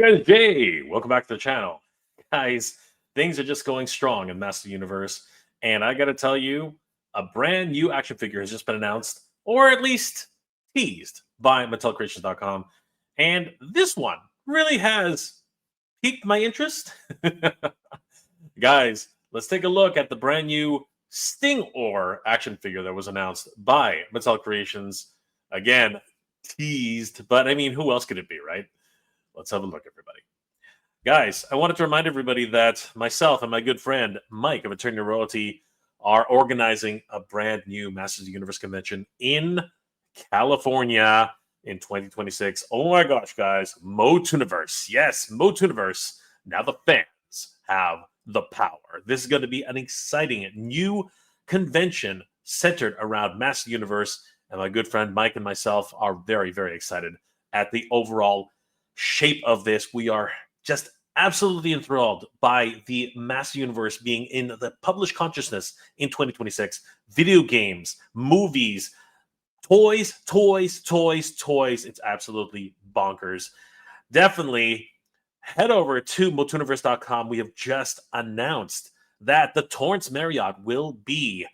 Guys, Jay, welcome back to the channel. Guys, things are just going strong in Motuniverse, and I gotta tell you, a brand new action figure has just been announced, or at least teased by MattelCreations.com, and this one really has piqued my interest. Guys, let's take a look at the brand new Stingor action figure that was announced by Mattel Creations. Again, teased, but I mean, who else could it be, right? Let's have a look, everybody. Guys, I wanted to remind everybody that myself and my good friend Mike of Eternia Royalty are organizing a brand new Masters of the Universe convention in California in 2026. Oh my gosh, guys. Motuniverse. Yes, Motuniverse. Now the fans have the power. This is going to be an exciting new convention centered around Masters of the Universe. And my good friend Mike and myself are very, very excited at the overall shape of this. We are just absolutely enthralled by the Masters Universe being in the published consciousness in 2026. Video games, movies, toys. It's absolutely bonkers. Definitely head over to Motuniverse.com. We have just announced that the Torrance Marriott will be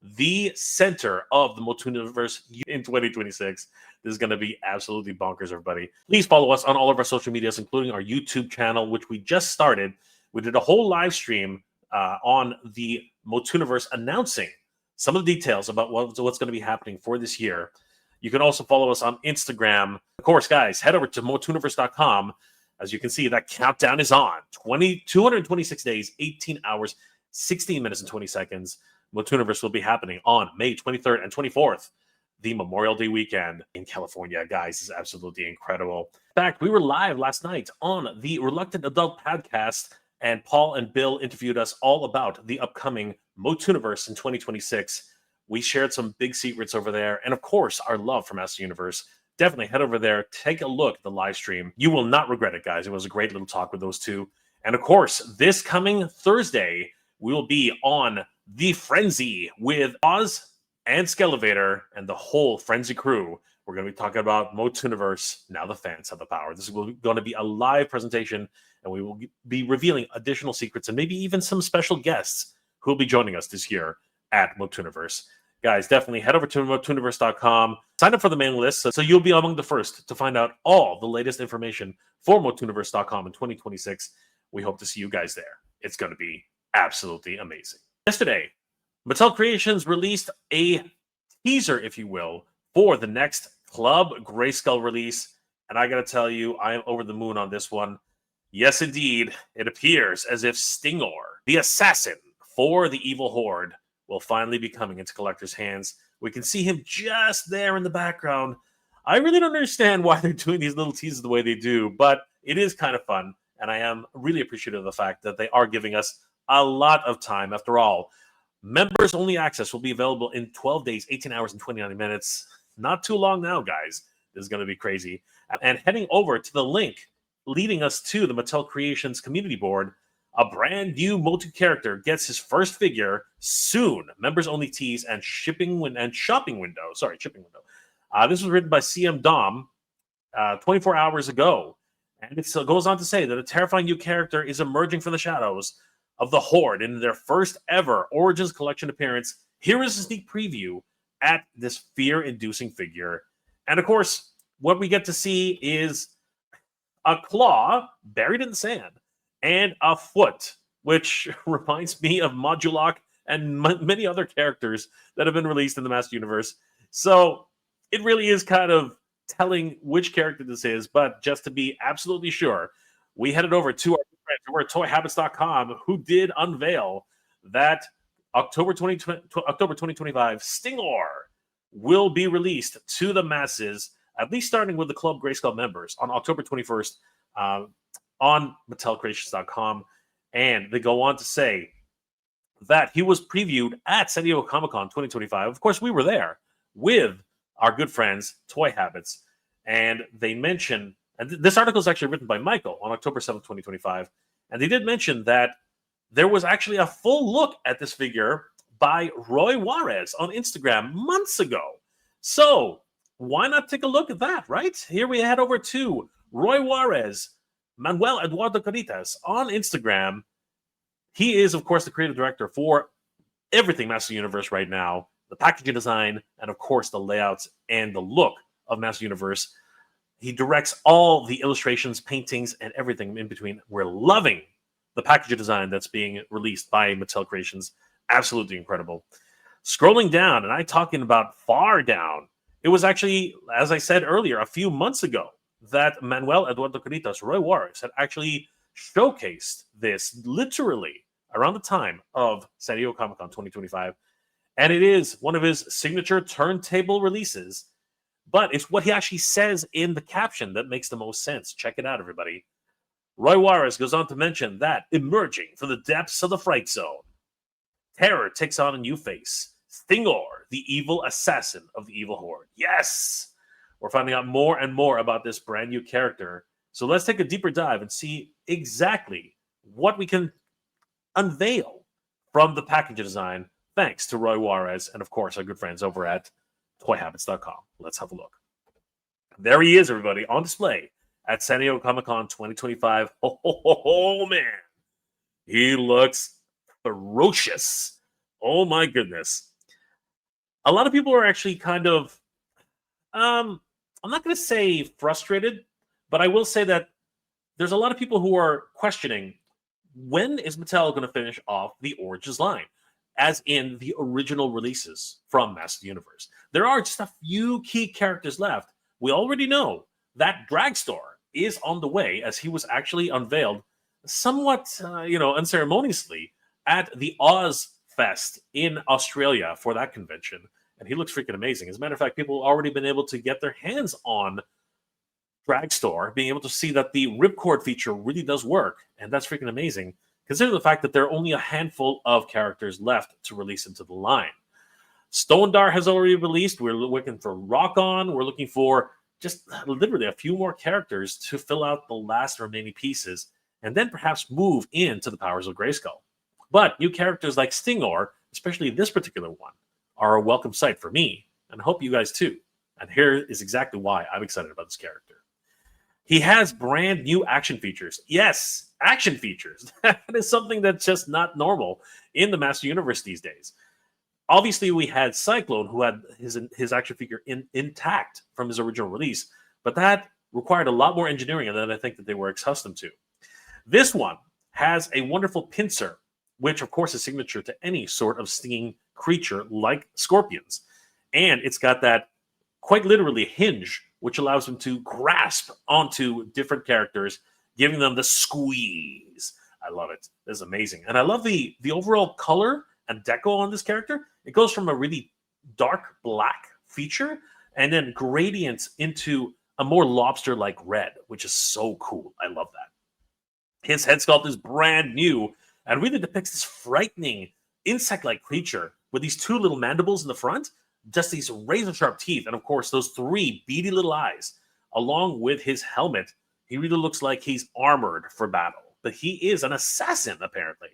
the center of the Motuniverse in 2026. This is going to be absolutely bonkers, everybody. Please follow us on all of our social medias, including our YouTube channel, which we just started. We did a whole live stream on the Motuniverse announcing some of the details about what's going to be happening for this year. You can also follow us on Instagram. Of course, guys, head over to Motuniverse.com. As you can see, that countdown is on. 226 days, 18 hours, 16 minutes, and 20 seconds. Motuniverse will be happening on May 23rd and 24th, the Memorial Day weekend in California. Guys, is absolutely incredible. In fact, we were live last night on the Reluctant Adult podcast, and Paul and Bill interviewed us all about the upcoming Motuniverse in 2026. We shared some big secrets over there, and of course, our love for Master Universe. Definitely head over there, take a look at the live stream. You will not regret it, guys. It was a great little talk with those two. And of course, this coming Thursday, we will be on the Frenzy with Oz and Skelevator and the whole Frenzy crew. We're going to be talking about Motuniverse. Now the fans have the power. This is going to be a live presentation, and we will be revealing additional secrets and maybe even some special guests who will be joining us this year at Motuniverse. Guys, definitely head over to Motuniverse.com. Sign up for the mailing list so you'll be among the first to find out all the latest information for Motuniverse.com in 2026. We hope to see you guys there. It's going to be absolutely amazing. Yesterday, Mattel Creations released a teaser, if you will, for the next Club Grayskull release. And I got to tell you, I am over the moon on this one. Yes, indeed, it appears as if Stingor, the assassin for the evil horde, will finally be coming into collectors' hands. We can see him just there in the background. I really don't understand why they're doing these little teasers the way they do, but it is kind of fun. And I am really appreciative of the fact that they are giving us a lot of time. After all, members-only access will be available in 12 days, 18 hours, and 29 minutes. Not too long now, guys. This is going to be crazy. And heading over to the link leading us to the Mattel Creations community board, a brand new MOTU character gets his first figure soon. Members-only tease and shipping shopping window. Sorry, shipping window. This was written by CM Dom 24 hours ago. And it goes on to say that a terrifying new character is emerging from the shadows of the Horde in their first ever Origins Collection appearance. Here is a sneak preview at this fear-inducing figure. And of course, what we get to see is a claw buried in the sand and a foot, which reminds me of Modulok and many other characters that have been released in the Master Universe. So it really is kind of telling which character this is, but just to be absolutely sure, we headed over to our friends over at ToyHabits.com, who did unveil that October 2025 Stingor will be released to the masses, at least starting with the Club Grayskull members on October 21st on MattelCreations.com. And they go on to say that he was previewed at San Diego Comic-Con 2025. Of course, we were there with our good friends, Toy Habits. And they mention, and this article is actually written by Michael on October 7th, 2025. And they did mention that there was actually a full look at this figure by Roy Juarez on Instagram months ago. So why not take a look at that, right? Here we head over to Roy Juarez Manuel Eduardo Caritas on Instagram. He is, of course, the creative director for everything Master Universe right now, the packaging design, and of course the layouts and the look of Master Universe. He directs all the illustrations, paintings, and everything in between. We're loving the packaging design that's being released by Mattel Creations. Absolutely incredible. Scrolling down, and I'm talking about far down, it was actually, as I said earlier, a few months ago, that Manuel Eduardo Caritas, Roy Juarez, had actually showcased this literally around the time of San Diego Comic-Con 2025. And it is one of his signature turntable releases, but it's what he actually says in the caption that makes the most sense. Check it out, everybody. Roy Juarez goes on to mention that emerging from the depths of the fright zone, terror takes on a new face. Stingor, the evil assassin of the evil horde. Yes! We're finding out more and more about this brand new character. So let's take a deeper dive and see exactly what we can unveil from the package design, thanks to Roy Juarez and, of course, our good friends over at toyhabits.com. Let's have a look. There he is, everybody, on display at San Diego Comic-Con 2025. Oh, man. He looks ferocious. Oh, my goodness. A lot of people are actually kind of, I'm not going to say frustrated, but I will say that there's a lot of people who are questioning, when is Mattel going to finish off the Origins line, as in the original releases from Master Universe? There are just a few key characters left. We already know that Dragstar is on the way, as he was actually unveiled somewhat, unceremoniously at the Oz Fest in Australia for that convention. And he looks freaking amazing. As a matter of fact, people have already been able to get their hands on Dragstar, being able to see that the ripcord feature really does work. And that's freaking amazing. Consider the fact that there are only a handful of characters left to release into the line. Stondar has already released. We're looking for Rock On. We're looking for just literally a few more characters to fill out the last remaining pieces, and then perhaps move into the powers of Grayskull. But new characters like Stingor, especially this particular one, are a welcome sight for me, and I hope you guys too. And here is exactly why I'm excited about this character. He has brand new action features. Yes, action features. That is something that's just not normal in the Master Universe these days. Obviously, we had Cyclone, who had his action figure intact from his original release, but that required a lot more engineering than I think that they were accustomed to. This one has a wonderful pincer, which of course is signature to any sort of stinging creature like scorpions. And it's got that quite literally hinge, which allows him to grasp onto different characters, giving them the squeeze. I love it. This is amazing. And I love the overall color and deco on this character. It goes from a really dark black feature and then gradients into a more lobster-like red, which is so cool. I love that. His head sculpt is brand new and really depicts this frightening insect-like creature with these two little mandibles in the front, just these razor-sharp teeth, and of course those three beady little eyes. Along with his helmet, he really looks like he's armored for battle. But he is an assassin, apparently.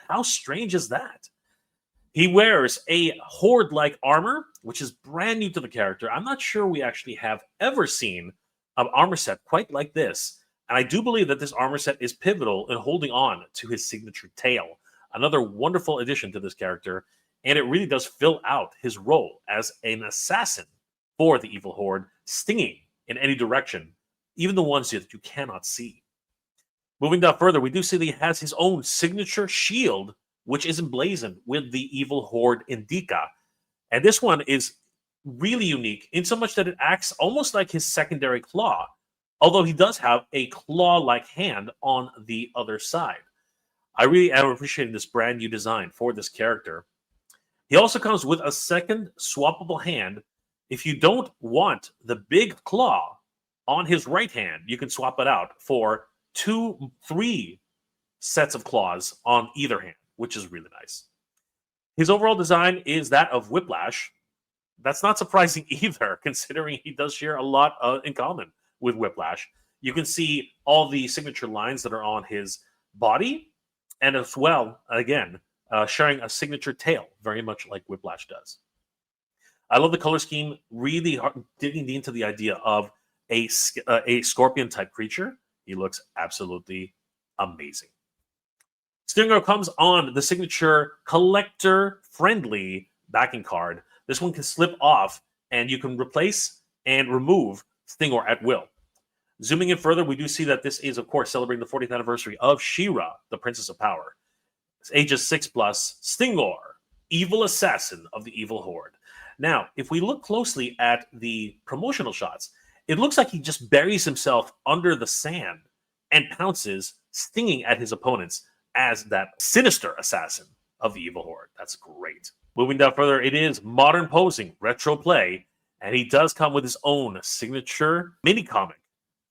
How strange is that? He wears a horde-like armor, which is brand new to the character. I'm not sure we actually have ever seen an armor set quite like this. And I do believe that this armor set is pivotal in holding on to his signature tail. Another wonderful addition to this character, and it really does fill out his role as an assassin for the evil horde, stinging in any direction, even the ones that you cannot see. Moving down further, we do see that he has his own signature shield, which is emblazoned with the evil horde indica. And this one is really unique in so much that it acts almost like his secondary claw, although he does have a claw-like hand on the other side. I really am appreciating this brand new design for this character. He also comes with a second swappable hand. If you don't want the big claw on his right hand, you can swap it out for 3 sets of claws on either hand, which is really nice. His overall design is that of Whiplash. That's not surprising either, considering he does share a lot in common with Whiplash. You can see all the signature lines that are on his body, and as well, again, sharing a signature tail, very much like Whiplash does. I love the color scheme, really digging into the idea of a scorpion-type creature. He looks absolutely amazing. Stingor comes on the signature collector-friendly backing card. This one can slip off, and you can replace and remove Stingor at will. Zooming in further, we do see that this is, of course, celebrating the 40th anniversary of She-Ra, the Princess of Power. It's ages 6+, Stingor, evil assassin of the evil horde. Now, if we look closely at the promotional shots, it looks like he just buries himself under the sand and pounces, stinging at his opponents as that sinister assassin of the evil horde. That's great. Moving down further, it is modern posing, retro play, and he does come with his own signature mini comic,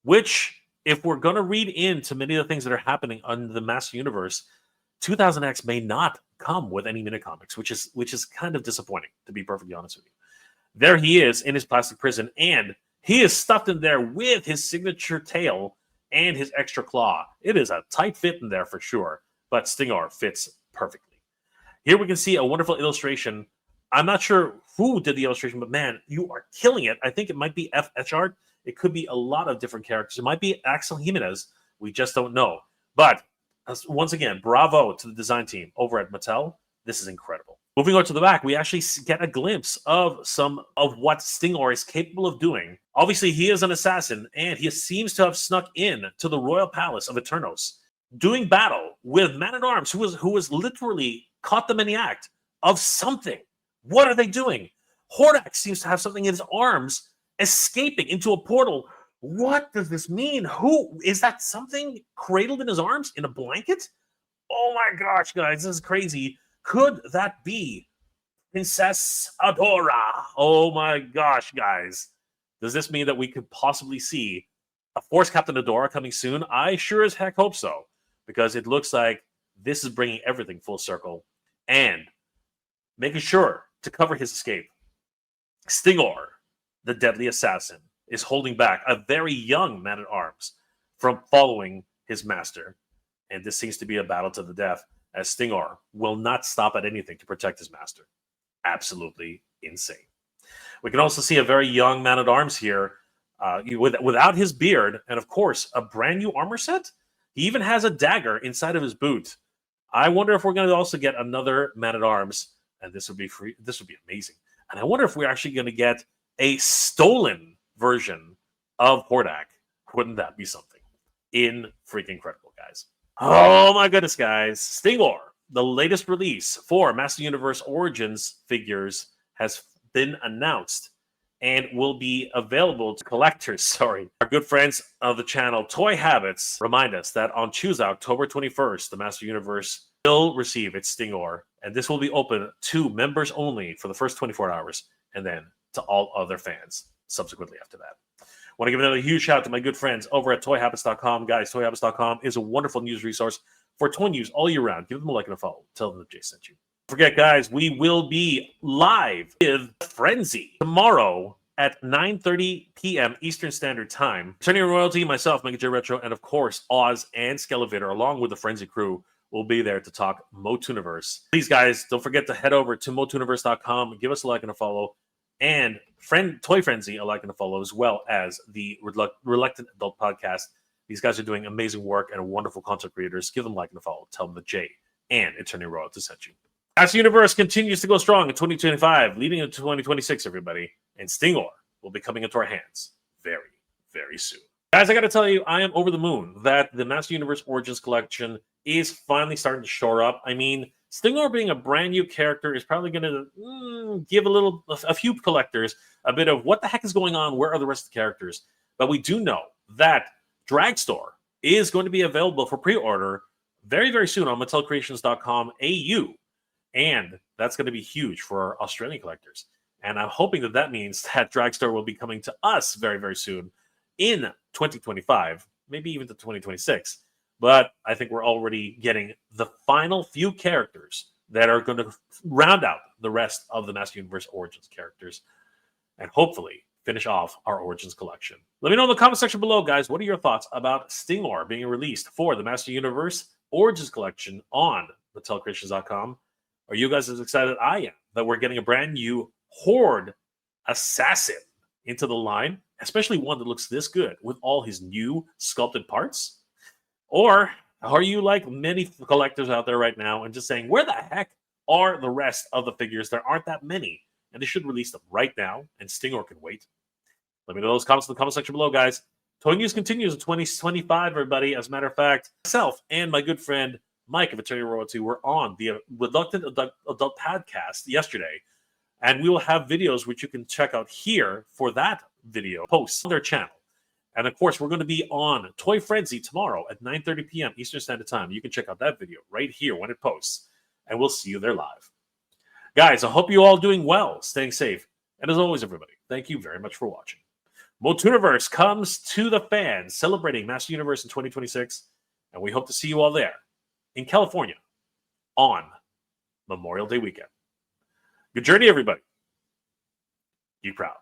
which, if we're going to read into many of the things that are happening on the Master Universe, 2000X may not come with any mini comics, which is kind of disappointing, to be perfectly honest with you. There he is in his plastic prison, and he is stuffed in there with his signature tail and his extra claw. It is a tight fit in there for sure, but Stingor fits perfectly. Here we can see a wonderful illustration. I'm not sure who did the illustration, but man, you are killing it. I think it might be FH Art. It could be a lot of different characters. It might be Axel Jimenez. We just don't know. But once again, bravo to the design team over at Mattel. This is incredible. Moving on to the back, we actually get a glimpse of some of what Stingor is capable of doing. Obviously, he is an assassin, and he seems to have snuck in to the royal palace of Eternos, doing battle with Man-at-Arms, who was literally caught them in the act of something. What are they doing? Hordak seems to have something in his arms, escaping into a portal. What does this mean? Who is that? Something cradled in his arms in a blanket? Oh my gosh, guys, this is crazy. Could that be Princess Adora? Oh my gosh, guys. Does this mean that we could possibly see a Force Captain Adora coming soon? I sure as heck hope so, because it looks like this is bringing everything full circle and making sure to cover his escape. Stingor, the deadly assassin, is holding back a very young Man-at-Arms from following his master. And this seems to be a battle to the death, as Stingor will not stop at anything to protect his master. Absolutely insane. We can also see a very young Man-at-Arms here without his beard, and of course, a brand new armor set. He even has a dagger inside of his boot. I wonder if we're going to also get another Man-at-Arms, and this would be free. This would be amazing. And I wonder if we're actually going to get a stolen version of Hordak. Wouldn't that be something? Freaking incredible, guys. Oh my goodness, guys. Stingor, the latest release for Master Universe Origins figures, has been announced and will be available to collectors. Sorry. Our good friends of the channel, Toy Habits, remind us that on Tuesday, October 21st, the Master Universe will receive its Stingor, and this will be open to members only for the first 24 hours, and then to all other fans subsequently after that. Want to give another huge shout out to my good friends over at ToyHabits.com. Guys, ToyHabits.com is a wonderful news resource for toy news all year round. Give them a like and a follow. Tell them that Jay sent you. Don't forget, guys, we will be live with Frenzy tomorrow at 9:30 p.m. Eastern Standard Time. Eternia Royalty, myself, Mega J Retro, and of course, Oz and Skelevator, along with the Frenzy crew, will be there to talk Motuniverse. Please, guys, don't forget to head over to Motuniverse.com, give us a like and a follow, and Toy Frenzy a like and a follow, as well as the Reluctant Adult Podcast. These guys are doing amazing work and are wonderful content creators. Give them a like and a follow. Tell them that Jay and Eternia Royalty sent you. Master Universe continues to go strong in 2025, leading into 2026, everybody. And Stingor will be coming into our hands very, very soon. Guys, I got to tell you, I am over the moon that the Master Universe Origins collection is finally starting to shore up. I mean, Stingor being a brand new character is probably going to give a few collectors a bit of what the heck is going on, where are the rest of the characters? But we do know that Dragstore is going to be available for pre-order very, very soon on MattelCreations.com AU. And that's going to be huge for our Australian collectors. And I'm hoping that that means that Dragstore will be coming to us very, very soon in 2025, maybe even to 2026. But I think we're already getting the final few characters that are going to round out the rest of the Master Universe Origins characters and hopefully finish off our Origins collection. Let me know in the comment section below, guys, what are your thoughts about Stingor being released for the Master Universe Origins collection on MattelCreations.com? Are you guys as excited as I am that we're getting a brand new Horde assassin into the line? especially one that looks this good with all his new sculpted parts? Or are you like many collectors out there right now and just saying, where the heck are the rest of the figures? There aren't that many, and they should release them right now, and Stingor can wait. Let me know those comments in the comment section below, guys. Toy News continues in 2025, everybody. As a matter of fact, myself and my good friend Mike of Eternia Royalty were on the Reluctant Adult podcast yesterday, and we will have videos which you can check out here for that video posts on their channel. And of course, we're going to be on Toy Frenzy tomorrow at 9:30 p.m. Eastern Standard Time. You can check out that video right here when it posts, and we'll see you there live. Guys, I hope you all doing well, staying safe, and as always, everybody, thank you very much for watching. Motuniverse comes to the fans, celebrating Master Universe in 2026, and we hope to see you all there in California on Memorial Day weekend. Good journey, everybody. Be proud.